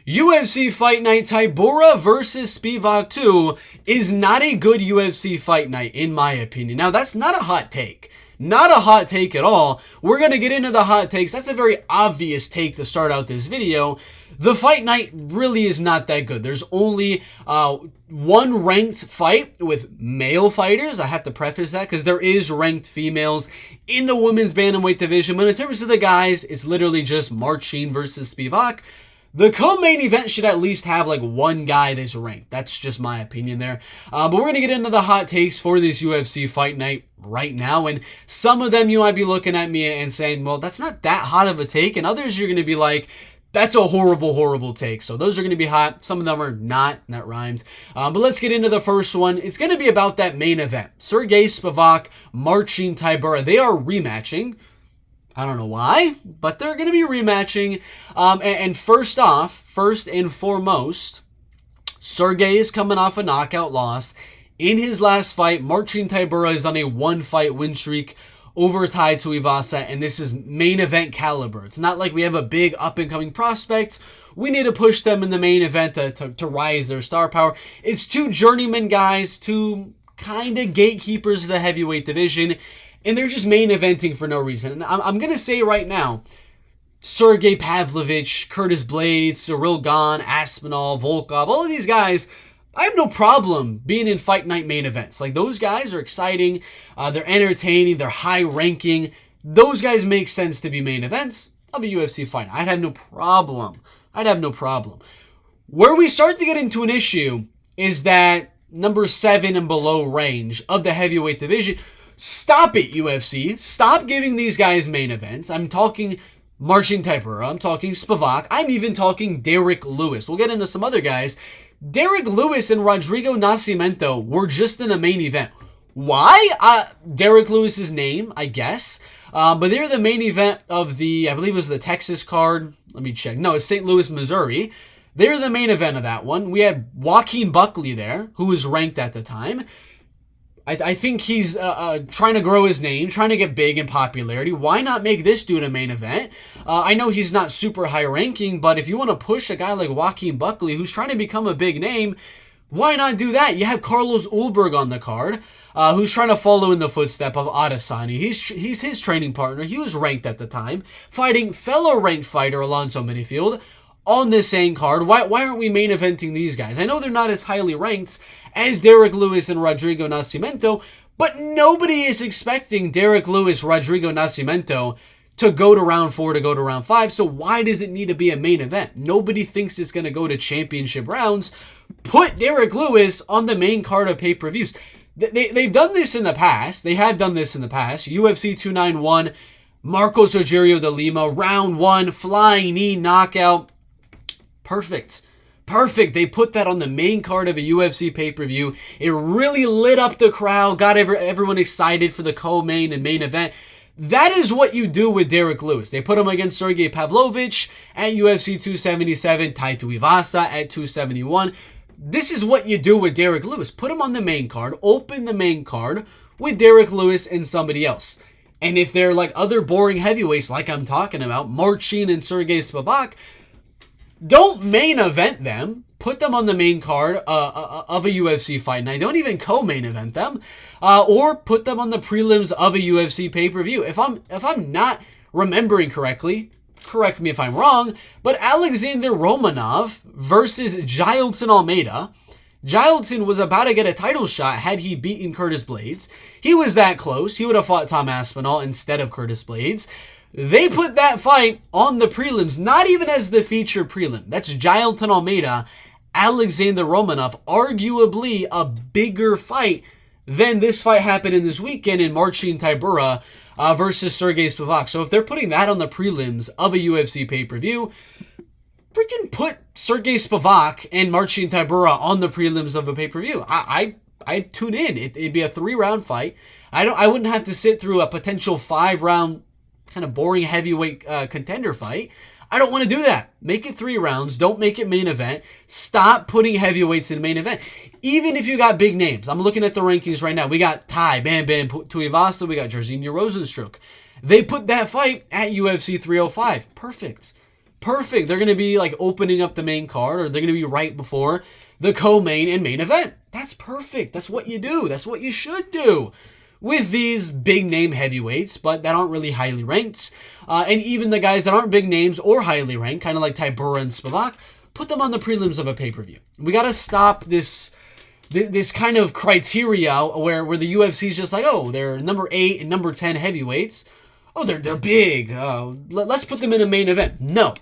UFC Fight Night Tybura versus Spivak 2 is not a good UFC Fight Night, in my opinion. Now, that's not a hot take. Not a hot take at all. We're going to get into the hot takes. That's a very obvious take to start out this video. The Fight Night really is not that good. There's only one ranked fight with male fighters. I have to preface that because there is ranked females in the women's bantamweight division. But in terms of the guys, it's literally just Marcin versus Spivak. The co-main event should at least have like one guy that's ranked. That's just my opinion there. But we're going to get into the hot takes for this UFC Fight Night right now. And some of them you might be looking at me and saying, well, that's not that hot of a take. And others you're going to be like, that's a horrible, horrible take. So those are going to be hot. Some of them are not. That rhymes. But let's get into the first one. It's going to be about that main event. Sergey Spivak, Marcin Tybura. They are rematching. I don't know why, but they're going to be rematching. And first and foremost, Sergey is coming off a knockout loss. In his last fight, Marcin Tybura is on a one-fight win streak over Tai Tuivasa, and this is main event caliber. It's not like we have a big up-and-coming prospect. We need to push them in the main event to rise their star power. It's two journeyman guys, two kind of gatekeepers of the heavyweight division, and they're just main eventing for no reason. And I'm going to say right now, Sergey Pavlovich, Curtis Blades, Cyril Gane, Aspinall, Volkov, all of these guys, I have no problem being in Fight Night main events. Like, those guys are exciting, they're entertaining, they're high-ranking. Those guys make sense to be main events of a UFC fight. I'd have no problem. Where we start to get into an issue is that number 7 and below range of the heavyweight division. Stop it, UFC. Stop giving these guys main events. I'm talking Marcin Tybura. I'm talking Spivak. I'm even talking Derek Lewis. We'll get into some other guys. Derek Lewis and Rodrigo Nascimento were just in a main event. Why? Derek Lewis's name, I guess. But they're the main event of the, I believe it was the Texas card. Let me check. No, it's St. Louis, Missouri. They're the main event of that one. We had Joaquin Buckley there, who was ranked at the time. I think he's trying to grow his name, trying to get big in popularity. Why not make this dude a main event? I know he's not super high ranking, but if you want to push a guy like Joaquin Buckley, who's trying to become a big name, why not do that? You have Carlos Ulberg on the card, who's trying to follow in the footstep of Adesanya. He's his training partner. He was ranked at the time, fighting fellow ranked fighter Alonzo Minifield on this same card. Why aren't we main eventing these guys? I know they're not as highly ranked as Derek Lewis and Rodrigo Nascimento, but nobody is expecting Derek Lewis, Rodrigo Nascimento to go to round 4, to go to round 5, so why does it need to be a main event? Nobody thinks it's going to go to championship rounds. Put Derek Lewis on the main card of pay-per-views. They've done this in the past. They have done this in the past. UFC 291, Marcos Rogerio de Lima, round 1, flying knee knockout. Perfect. They put that on the main card of a UFC pay-per-view. It really lit up the crowd, got everyone excited for the co-main and main event. That is what you do with Derek Lewis. They put him against Sergey Pavlovich at UFC 277, Tai Tuivasa at 271. This is what you do with Derek Lewis. Put him on the main card, open the main card with Derek Lewis and somebody else. And if they're like other boring heavyweights like I'm talking about, Marcin and Sergey Spivak, don't main event them. Put them on the main card of a UFC fight night. Don't even co-main event them, or put them on the prelims of a UFC pay-per-view. If I'm not remembering correctly, correct me if I'm wrong, but Alexander Romanov versus Jailton Almeida. Jailton was about to get a title shot had he beaten Curtis Blades. He was that close. He would have fought Tom Aspinall instead of Curtis Blades. They put that fight on the prelims, not even as the feature prelim. That's Jailton Almeida, Alexander Romanov, arguably a bigger fight than this fight happening this weekend in Marcin Tybura versus Sergey Spivak. So if they're putting that on the prelims of a UFC pay-per-view, freaking put Sergey Spivak and Marcin Tybura on the prelims of a pay-per-view. I'd tune in. It'd be a 3-round fight. I wouldn't have to sit through a potential 5-round kind of boring heavyweight contender fight. I don't want to do that. Make it 3 rounds. Don't make it main event. Stop putting heavyweights in main event. Even if you got big names. I'm looking at the rankings right now. We got Tai, Bam Bam Tuivasa. We got Jairzinho Rosenstruck. They put that fight at UFC 305. Perfect. Perfect. They're going to be like opening up the main card, or they're going to be right before the co-main and main event. That's perfect. That's what you do. That's what you should do with these big name heavyweights, but that aren't really highly ranked. And even the guys that aren't big names or highly ranked, kind of like Tybura and Spivak, put them on the prelims of a pay-per-view. We got to stop this kind of criteria where the UFC is just like, oh, they're number 8 and number 10 heavyweights. Oh, they're big. Let's put them in a main event. No,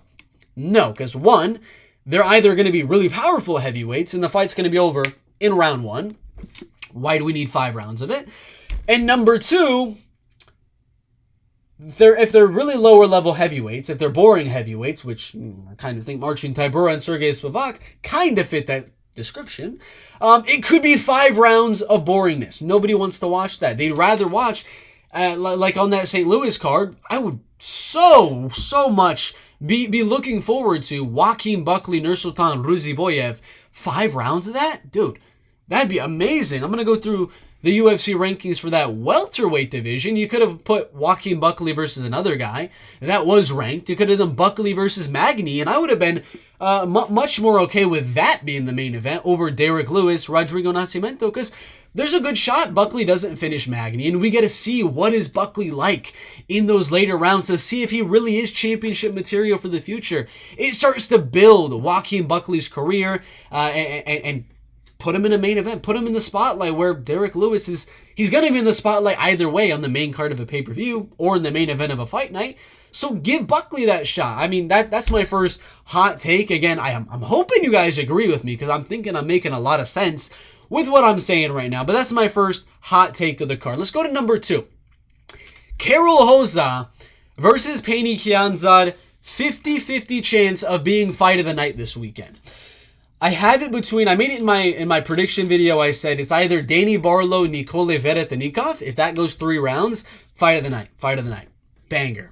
because one, they're either going to be really powerful heavyweights and the fight's going to be over in round 1. Why do we need 5 rounds of it? And number 2, if they're really lower level heavyweights, if they're boring heavyweights, which I kind of think Marcin Tybura and Sergey Spivak kind of fit that description, it could be 5 rounds of boringness. Nobody wants to watch that. They'd rather watch, like on that St. Louis card, I would so much be looking forward to Joaquin Buckley, Nursultan Ruziboyev. 5 rounds of that? Dude, that'd be amazing. I'm going to go through the UFC rankings for that welterweight division. You could have put Joaquin Buckley versus another guy that was ranked. You could have done Buckley versus Magny, and I would have been much more okay with that being the main event over Derek Lewis, Rodrigo Nascimento, because there's a good shot Buckley doesn't finish Magny, and we get to see what is Buckley like in those later rounds to see if he really is championship material for the future. It starts to build Joaquin Buckley's career and put him in a main event, put him in the spotlight where Derek Lewis he's going to be in the spotlight either way on the main card of a pay-per-view or in the main event of a fight night. So give Buckley that shot. I mean, that's my first hot take. Again, I'm hoping you guys agree with me because I'm thinking I'm making a lot of sense with what I'm saying right now. But that's my first hot take of the card. Let's go to number 2. Karol Rosa versus Pannie Kianzad. 50-50 chance of being fight of the night this weekend. I have it between, I made it in my prediction video, I said it's either Danny Barlow, Nikolay Veretennikov. If that goes 3 rounds, fight of the night. Banger.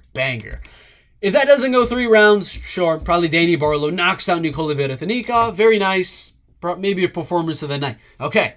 If that doesn't go 3 rounds, sure, probably Danny Barlow knocks out Nikolay Veretennikov. Very nice. Maybe a performance of the night. Okay.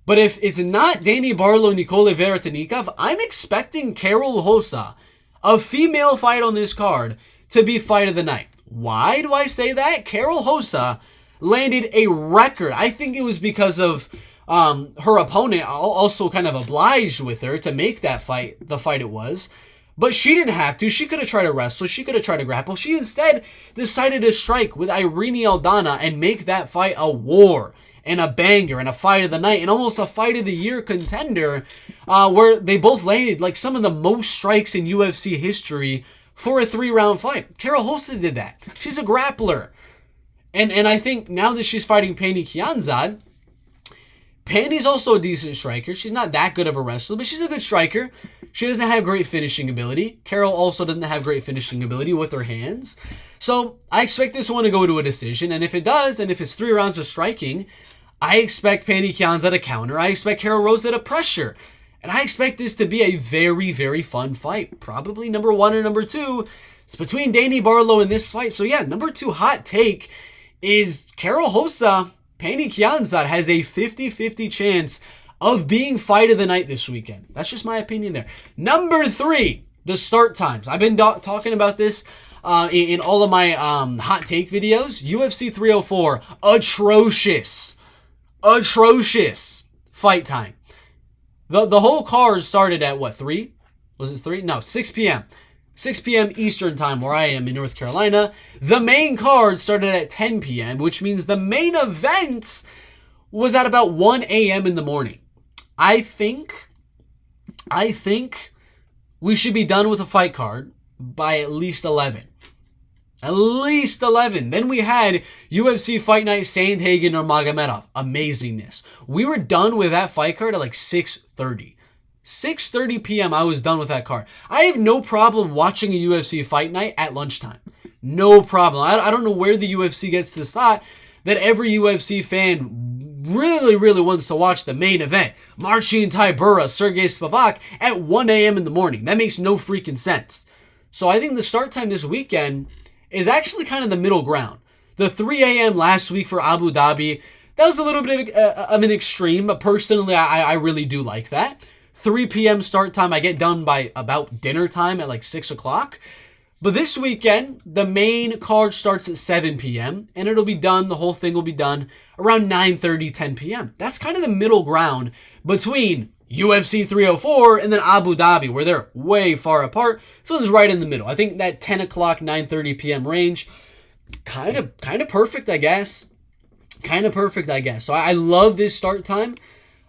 But if it's not Danny Barlow, Nikolay Veretennikov, I'm expecting Karol Rosa, a female fight on this card, to be fight of the night. Why do I say that? Karol Rosa landed a record. I think it was because of her opponent also kind of obliged with her to make that fight the fight it was. But she didn't have to. She could have tried to wrestle. She could have tried to grapple. She instead decided to strike with Irene Aldana and make that fight a war and a banger and a fight of the night and almost a fight of the year contender where they both landed like some of the most strikes in UFC history for a 3-round fight. Karol Rosa did that. She's a grappler. And I think now that she's fighting Pannie Kianzad, Pannie's also a decent striker. She's not that good of a wrestler, but she's a good striker. She doesn't have great finishing ability. Karol also doesn't have great finishing ability with her hands. So I expect this one to go to a decision. And if it does, and if it's 3 rounds of striking, I expect Pannie Kianzad to counter. I expect Karol Rosa to pressure. And I expect this to be a very, very fun fight. Probably number 1 or number 2. It's between Danny Barlow in this fight. So yeah, number 2 hot take is Karol Rosa, Pannie Kianzad has a 50-50 chance of being fight of the night this weekend. That's just my opinion there. Number 3, the start times. I've been talking about this in all of my hot take videos. UFC 304, atrocious fight time. The whole card started at what, 3? Was it 3? No, 6 p.m. 6 p.m. Eastern time where I am in North Carolina. The main card started at 10 p.m., which means the main event was at about 1 a.m. in the morning. I think we should be done with a fight card by at least 11. At least 11. Then we had UFC Fight Night Sandhagen or Magomedov. Amazingness. We were done with that fight card at like 6:30. 6:30 p.m. I was done with that card. I have no problem watching a UFC Fight Night at lunchtime. No problem. I don't know where the UFC gets this thought that every UFC fan really wants to watch the main event. Marcin Tybura, Sergey Spivak at 1 a.m. in the morning. That makes no freaking sense. So I think the start time this weekend is actually kind of the middle ground. The 3 a.m. last week for Abu Dhabi, that was a little bit of an extreme, but personally I really do like that. 3 p.m. start time, I get done by about dinner time at like 6 o'clock. But this weekend, the main card starts at 7 p.m. and it'll be done, the whole thing will be done around 9:30, 10 p.m. That's kind of the middle ground between UFC 304 and then Abu Dhabi, where they're way far apart. So it's right in the middle. I think that 10 o'clock, 9:30 p.m. range, kind of perfect, I guess. Kind of perfect, I guess. So I love this start time.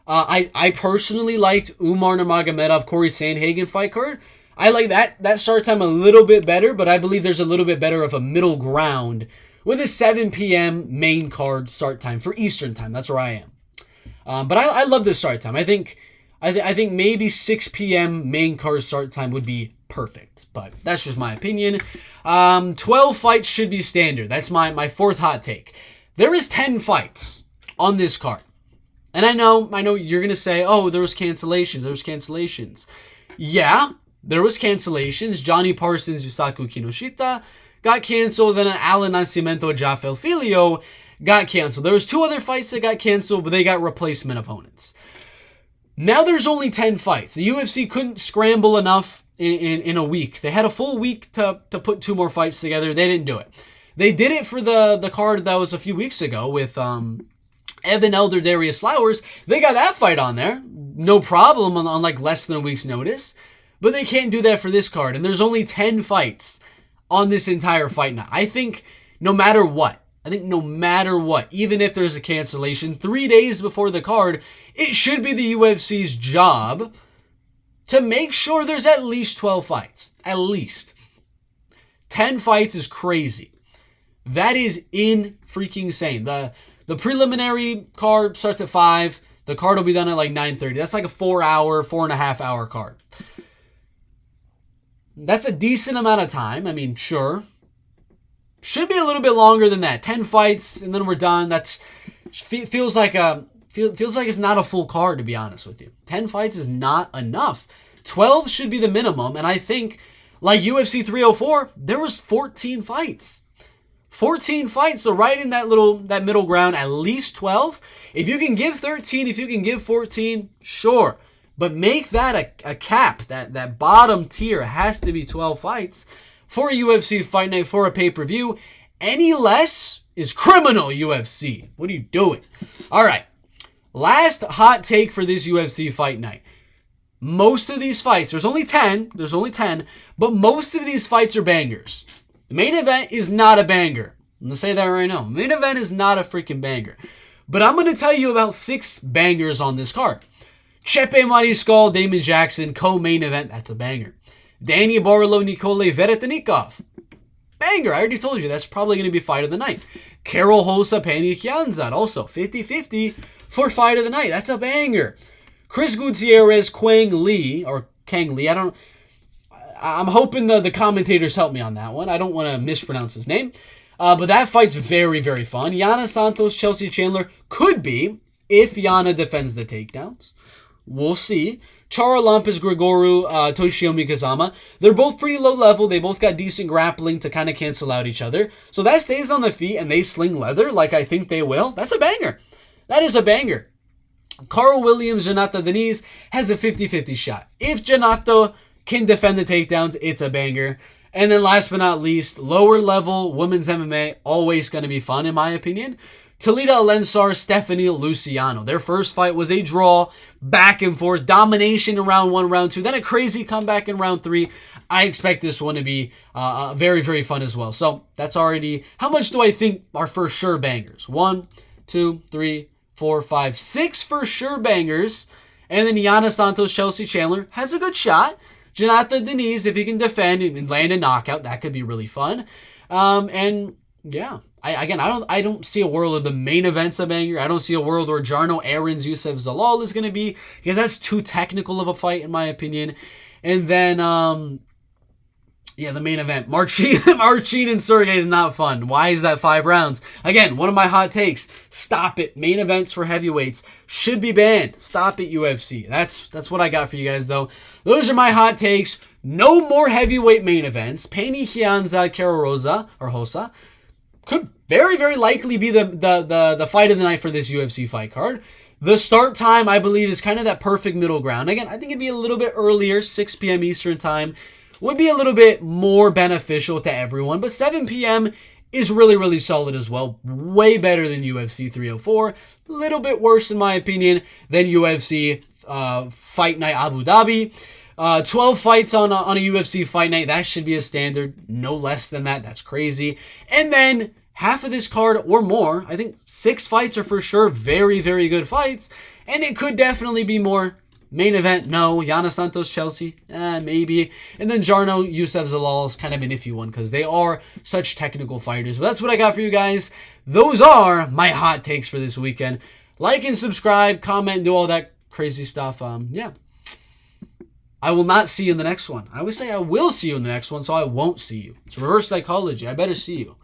I personally liked Umar Nurmagomedov, Corey Sandhagen fight card. I like that start time a little bit better, but I believe there's a little bit better of a middle ground with a 7 p.m. main card start time for Eastern time. That's where I am. But I love this start time. I think maybe 6 p.m. main card start time would be perfect, but that's just my opinion. 12 fights should be standard. That's my fourth hot take. There is 10 fights on this card. And I know you're going to say, oh, there was cancellations. Yeah, there was cancellations. Johnny Parsons, Yusaku Kinoshita got canceled. Then Allan, Nascimento, Jafel, Filho got canceled. There was 2 other fights that got canceled, but they got replacement opponents. Now there's only 10 fights. The UFC couldn't scramble enough in a week. They had a full week to put 2 more fights together. They didn't do it. They did it for the card that was a few weeks ago with Evan Elder, Darius Flowers. They got that fight on there. No problem on like less than a week's notice. But they can't do that for this card. And there's only 10 fights on this entire fight night. I think no matter what, even if there's a cancellation 3 days before the card, it should be the UFC's job to make sure there's at least 12 fights. At least. 10 fights is crazy. That is freaking insane. The preliminary card starts at 5. The card will be done at like 9:30. That's like a 4.5 hour card. That's a decent amount of time. I mean, sure. Should be a little bit longer than that. 10 fights and then we're done. That's feels like it's not a full card, to be honest with you. 10 fights is not enough. 12 should be the minimum, and I think like UFC 304, there was 14 fights. 14 fights, so right in that middle ground, at least 12. If you can give 13, if you can give 14, sure. But make that a cap. That bottom tier has to be 12 fights for a UFC fight night, for a pay-per-view. Any less is criminal, UFC. What are you doing? All right. Last hot take for this UFC fight night. Most of these fights, there's only 10, but most of these fights are bangers. The main event is not a banger. I'm going to say that right now. Main event is not a freaking banger. But I'm going to tell you about 6 bangers on this card. Chepe Mariscal, Damon Jackson, co-main event. That's a banger. Danny Barlow, Nikolay, Veretennikov. Banger. I already told you that's probably going to be fight of the night. Karol, Rosa, Pannie, Kianzad. Also 50-50 for fight of the night. That's a banger. Chris Gutierrez, Kang Lee. I'm hoping the commentators help me on that one. I don't want to mispronounce his name. But that fight's very, very fun. Yana, Santos, Chelsea, Chandler could be if Yana defends the takedowns. We'll see. Charalampos, Grigoriou, Toshiomi, Kazama. They're both pretty low level. They both got decent grappling to kind of cancel out each other. So that stays on the feet and they sling leather like I think they will. That's a banger. That is a banger. Karl Williams, Jhonata, Diniz has a 50-50 shot. If Jhonata can defend the takedowns, it's a banger. And then last but not least, lower level women's MMA, always going to be fun in my opinion. Talita, Alencar, Stephanie, Luciano. Their first fight was a draw, back and forth, domination in round 1, round 2, then a crazy comeback in round 3. I expect this one to be very, very fun as well. So that's already, how much do I think are for sure bangers? 1, 2, 3, 4, 5, 6 for sure bangers. And then Yana, Santos, Chelsea, Chandler has a good shot. Jhonata, Diniz, if he can defend and land a knockout, that could be really fun. And yeah, I don't see a world of the main event's a banger. I don't see a world where Jarno, Errens, Youssef, Zalal is going to be, because that's too technical of a fight in my opinion. And then, the main event, Marcin and Sergey is not fun. Why is that 5 rounds? Again, one of my hot takes. Stop it. Main events for heavyweights should be banned. Stop it, UFC. That's what I got for you guys, though. Those are my hot takes. No more heavyweight main events. Pannie, Kianzad, Karol, Rosa could very, very likely be the fight of the night for this UFC fight card. The start time, I believe, is kind of that perfect middle ground. Again, I think it'd be a little bit earlier, 6 p.m. Eastern time, would be a little bit more beneficial to everyone. But 7 p.m. is really, really solid as well. Way better than UFC 304. A little bit worse, in my opinion, than UFC Fight Night Abu Dhabi. 12 fights on a UFC Fight Night. That should be a standard. No less than that. That's crazy. And then half of this card or more, I think 6 fights are for sure very, very good fights. And it could definitely be more. Main event, no. Yana, Santos, Chelsea, maybe. And then Jarno, Youssef, Zalal is kind of an iffy one because they are such technical fighters. But that's what I got for you guys. Those are my hot takes for this weekend. Like and subscribe, comment, do all that crazy stuff. Yeah. I will not see you in the next one. I always say I will see you in the next one, so I won't see you. It's reverse psychology. I better see you.